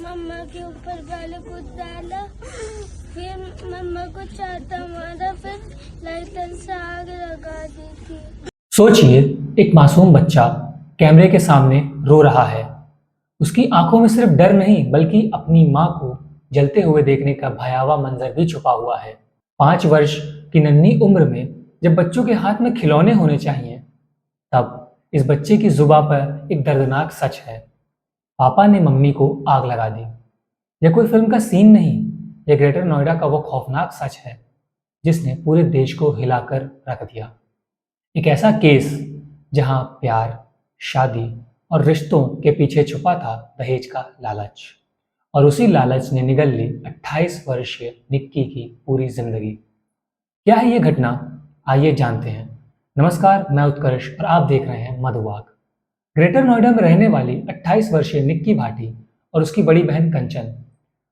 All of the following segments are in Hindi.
मम्मा के ऊपर गाली कुछ डाला, फिर मम्मा को चाटा मारा, फिर लाइटर से आग लगा दी थी। सोचिए, एक मासूम बच्चा कैमरे के सामने रो रहा है। उसकी आंखों में सिर्फ डर नहीं बल्कि अपनी मां को जलते हुए देखने का भयावह मंजर भी छुपा हुआ है। 5 वर्ष की नन्ही उम्र में जब बच्चों के हाथ में खिलौने होने चाहिए, तब इस बच्चे की जुबां पर एक दर्दनाक सच है। पापा ने मम्मी को आग लगा दी। यह कोई फिल्म का सीन नहीं, यह ग्रेटर नोएडा का वो खौफनाक सच है जिसने पूरे देश को हिलाकर रख दिया। एक ऐसा केस जहां प्यार, शादी और रिश्तों के पीछे छुपा था दहेज का लालच, और उसी लालच ने निगल ली 28 वर्षीय निक्की की पूरी जिंदगी। क्या है ये घटना? आइए जानते हैं। नमस्कार, मैं उत्कर्ष और आप देख रहे हैं मधुवाग। ग्रेटर नोएडा में रहने वाली 28 वर्षीय निक्की भाटी और उसकी बड़ी बहन कंचन,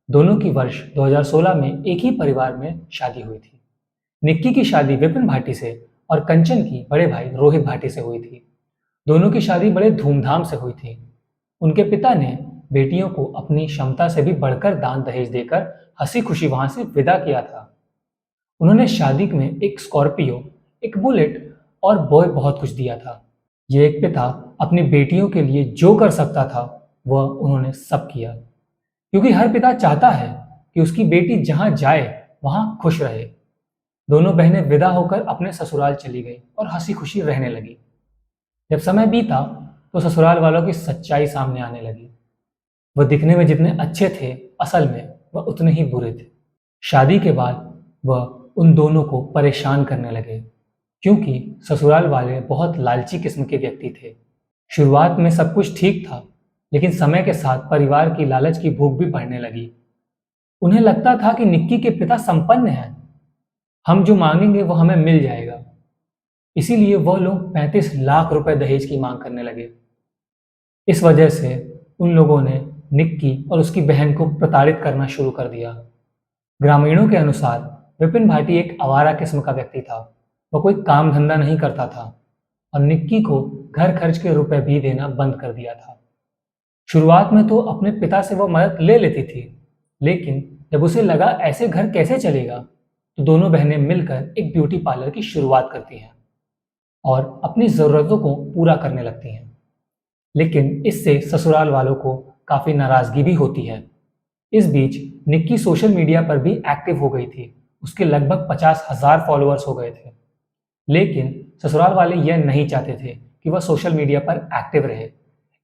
दोनों की वर्ष 2016 में एक ही परिवार में शादी हुई थी। निक्की की शादी विपिन भाटी से और कंचन की बड़े भाई रोहित भाटी से हुई थी। दोनों की शादी बड़े धूमधाम से हुई थी। उनके पिता ने बेटियों को अपनी क्षमता से भी बढ़कर दान दहेज देकर हंसी खुशी वहां से विदा किया था। उन्होंने शादी में एक स्कॉर्पियो, एक बुलेट और बहुत कुछ दिया था। ये एक पिता अपनी बेटियों के लिए जो कर सकता था वह उन्होंने सब किया, क्योंकि हर पिता चाहता है कि उसकी बेटी जहां जाए वहां खुश रहे। दोनों बहनें विदा होकर अपने ससुराल चली गई और हंसी खुशी रहने लगी। जब समय बीता तो ससुराल वालों की सच्चाई सामने आने लगी। वह दिखने में जितने अच्छे थे, असल में वह उतने ही बुरे थे। शादी के बाद वह उन दोनों को परेशान करने लगे, क्योंकि ससुराल वाले बहुत लालची किस्म के व्यक्ति थे। शुरुआत में सब कुछ ठीक था, लेकिन समय के साथ परिवार की लालच की भूख भी बढ़ने लगी। उन्हें लगता था कि निक्की के पिता संपन्न हैं, हम जो मांगेंगे वो हमें मिल जाएगा। इसीलिए वह लोग 35 लाख रुपए दहेज की मांग करने लगे। इस वजह से उन लोगों ने निक्की और उसकी बहन को प्रताड़ित करना शुरू कर दिया। ग्रामीणों के अनुसार विपिन भाटी एक आवारा किस्म का व्यक्ति था। वह कोई काम धंधा नहीं करता था और निक्की को घर खर्च के रुपए भी देना बंद कर दिया था। शुरुआत में तो अपने पिता से वह मदद ले लेती थी, लेकिन जब उसे लगा ऐसे घर कैसे चलेगा, तो दोनों बहनें मिलकर एक ब्यूटी पार्लर की शुरुआत करती हैं और अपनी ज़रूरतों को पूरा करने लगती हैं। लेकिन इससे ससुराल वालों को काफ़ी नाराज़गी भी होती है। इस बीच निक्की सोशल मीडिया पर भी एक्टिव हो गई थी। उसके लगभग 50,000 फॉलोअर्स हो गए थे। लेकिन ससुराल वाले यह नहीं चाहते थे कि वह सोशल मीडिया पर एक्टिव रहे।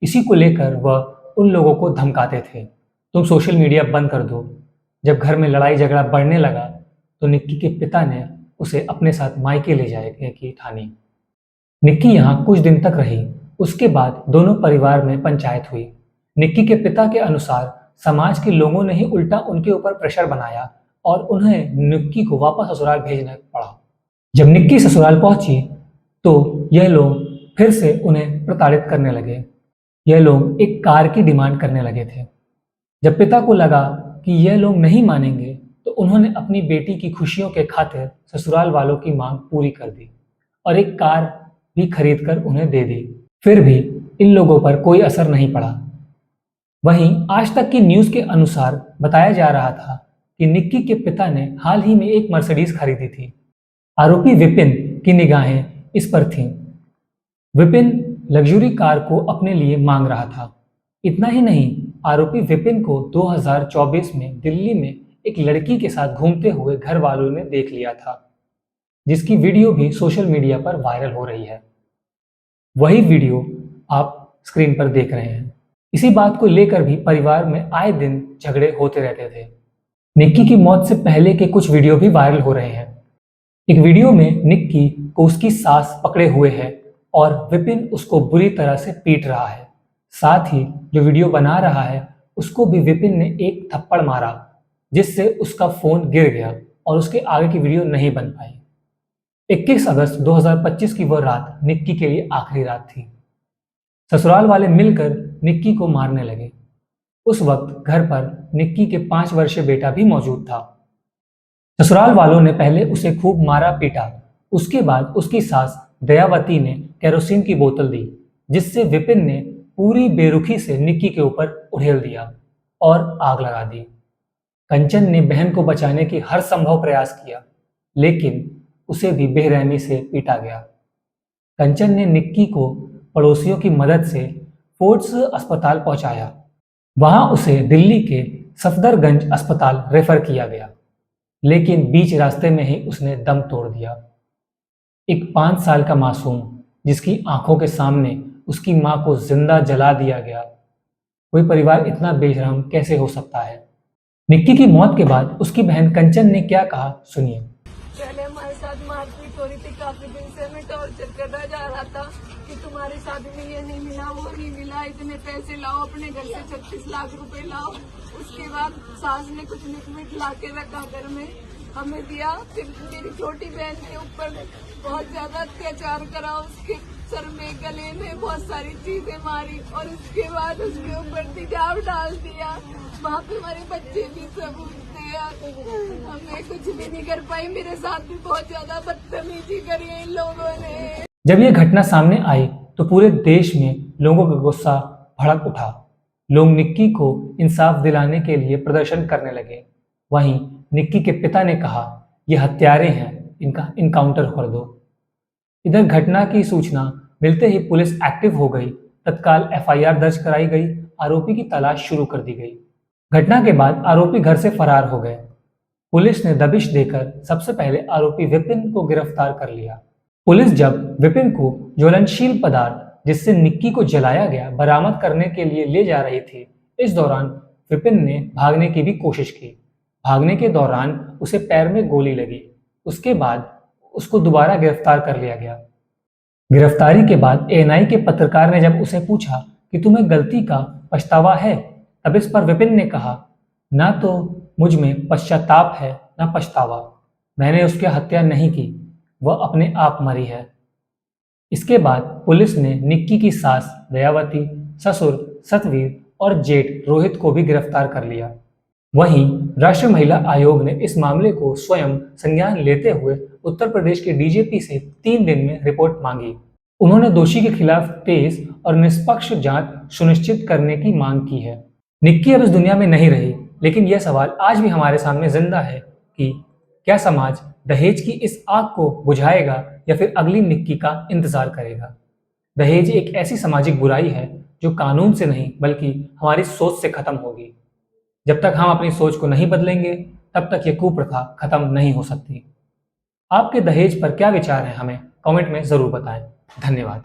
इसी को लेकर वह उन लोगों को धमकाते थे, तुम सोशल मीडिया बंद कर दो। जब घर में लड़ाई झगड़ा बढ़ने लगा तो निक्की के पिता ने उसे अपने साथ मायके ले जाने की ठानी। निक्की यहाँ कुछ दिन तक रही। उसके बाद दोनों परिवार में पंचायत हुई। निक्की के पिता के अनुसार समाज के लोगों ने ही उल्टा उनके ऊपर प्रेशर बनाया और उन्हें निक्की को वापस ससुराल भेजना पड़ा। जब निक्की ससुराल पहुंची तो यह लोग फिर से उन्हें प्रताड़ित करने लगे। यह लोग एक कार की डिमांड करने लगे थे। जब पिता को लगा कि यह लोग नहीं मानेंगे तो उन्होंने अपनी बेटी की खुशियों के खातिर ससुराल वालों की मांग पूरी कर दी और एक कार भी खरीद कर उन्हें दे दी। फिर भी इन लोगों पर कोई असर नहीं पड़ा। वहीं आज तक की न्यूज़ के अनुसार बताया जा रहा था कि निक्की के पिता ने हाल ही में एक मर्सिडीज खरीदी थी। आरोपी विपिन की निगाहें इस पर थीं। विपिन लग्जरी कार को अपने लिए मांग रहा था। इतना ही नहीं, आरोपी विपिन को 2024 में दिल्ली में एक लड़की के साथ घूमते हुए घर वालों ने देख लिया था, जिसकी वीडियो भी सोशल मीडिया पर वायरल हो रही है। वही वीडियो आप स्क्रीन पर देख रहे हैं। इसी बात को लेकर भी परिवार में आए दिन झगड़े होते रहते थे। निक्की की मौत से पहले के कुछ वीडियो भी वायरल हो रहे हैं। एक वीडियो में निक्की को उसकी सास पकड़े हुए है और विपिन उसको बुरी तरह से पीट रहा है। साथ ही जो वीडियो बना रहा है उसको भी विपिन ने एक थप्पड़ मारा, जिससे उसका फोन गिर गया और उसके आगे की वीडियो नहीं बन पाई। 21 अगस्त 2025 की वह रात निक्की के लिए आखिरी रात थी। ससुराल वाले मिलकर निक्की को मारने लगे। उस वक्त घर पर निक्की के 5 वर्षीय बेटा भी मौजूद था। ससुराल वालों ने पहले उसे खूब मारा पीटा। उसके बाद उसकी सास दयावती ने केरोसिन की बोतल दी, जिससे विपिन ने पूरी बेरुखी से निक्की के ऊपर उड़ेल दिया। और आग लगा दी। कंचन ने बहन को बचाने की हर संभव प्रयास किया, लेकिन उसे भी बेरहमी से पीटा गया। कंचन ने निक्की को पड़ोसियों की मदद से फोर्ट्स अस्पताल पहुंचाया। वहां उसे दिल्ली के सफदरगंज अस्पताल रेफर किया गया, लेकिन बीच रास्ते में ही उसने दम तोड़ दिया। एक 5 साल का मासूम जिसकी आंखों के सामने उसकी मां को जिंदा जला दिया गया, कोई परिवार इतना बेरहम कैसे हो सकता है? निक्की की मौत के बाद उसकी बहन कंचन ने क्या कहा, सुनिए। पहले हमारे साथ मारपीट हो रही थी, काफी दिन से हमें टॉर्चर करना जा रहा था कि तुम्हारे साथ में ये नहीं मिला, वो नहीं मिला, इतने पैसे लाओ, अपने घर से 36 लाख रुपए लाओ। उसके बाद सास ने कुछ मिट ला के रखा घर में, हमें दिया। फिर मेरी छोटी बहन के ऊपर बहुत ज्यादा अत्याचार करा, उसके सर में गले में बहुत सारी चीजें मारी और उसके बाद उसके ऊपर तेजाब डाल दिया। वहाँ पे हमारे बच्चे भी सब उठते हैं, हमें कुछ भी नहीं कर पाई। मेरे साथ भी बहुत ज्यादा बदतमीजी करी है इन लोगों ने। जब यह घटना सामने आई तो पूरे देश में लोगों का गुस्सा भड़क उठा। लोग निक्की को इंसाफ दिलाने के लिए प्रदर्शन करने लगे। वहीं निक्की के पिता ने कहा, ये हत्यारे हैं, इनका इनकाउंटर कर दो। इधर घटना की सूचना मिलते ही पुलिस एक्टिव हो गई। तत्काल एफआईआर दर्ज कराई गई, आरोपी की तलाश शुरू कर दी गई। घटना के बाद आरोपी घर से फरार हो गए। पुलिस ने दबिश देकर सबसे पहले आरोपी विपिन को गिरफ्तार कर लिया। पुलिस जब विपिन को ज्वलनशील पदार्थ जिससे निक्की को जलाया गया बरामद करने के लिए ले जा रही थी, इस दौरान विपिन ने भागने की भी कोशिश की। भागने के दौरान उसे पैर में गोली लगी। उसके बाद उसको दोबारा गिरफ्तार कर लिया गया। गिरफ्तारी के बाद एएनआई के पत्रकार ने जब उसे पूछा कि तुम्हें गलती का पछतावा है, तब इस पर विपिन ने कहा, ना तो मुझ में पश्चाताप है ना पछतावा, मैंने उसकी हत्या नहीं की, वह अपने आप मरी है। इसके बाद पुलिस ने निक्की की सास दयावती, ससुर सतवीर और जेठ रोहित को भी गिरफ्तार कर लिया। वहीं राष्ट्रीय महिला आयोग ने इस मामले को स्वयं संज्ञान लेते हुए उत्तर प्रदेश के डीजीपी से 3 दिन में रिपोर्ट मांगी। उन्होंने दोषी के खिलाफ तेज और निष्पक्ष जांच सुनिश्चित करने की मांग की है। निक्की अब इस दुनिया में नहीं रही, लेकिन यह सवाल आज भी हमारे सामने जिंदा है कि क्या समाज दहेज की इस आग को बुझाएगा या फिर अगली निक्की का इंतजार करेगा? दहेज एक ऐसी सामाजिक बुराई है जो कानून से नहीं बल्कि हमारी सोच से खत्म होगी। जब तक हम अपनी सोच को नहीं बदलेंगे, तब तक यह कुप्रथा खत्म नहीं हो सकती। आपके दहेज पर क्या विचार है, हमें कमेंट में जरूर बताएं। धन्यवाद।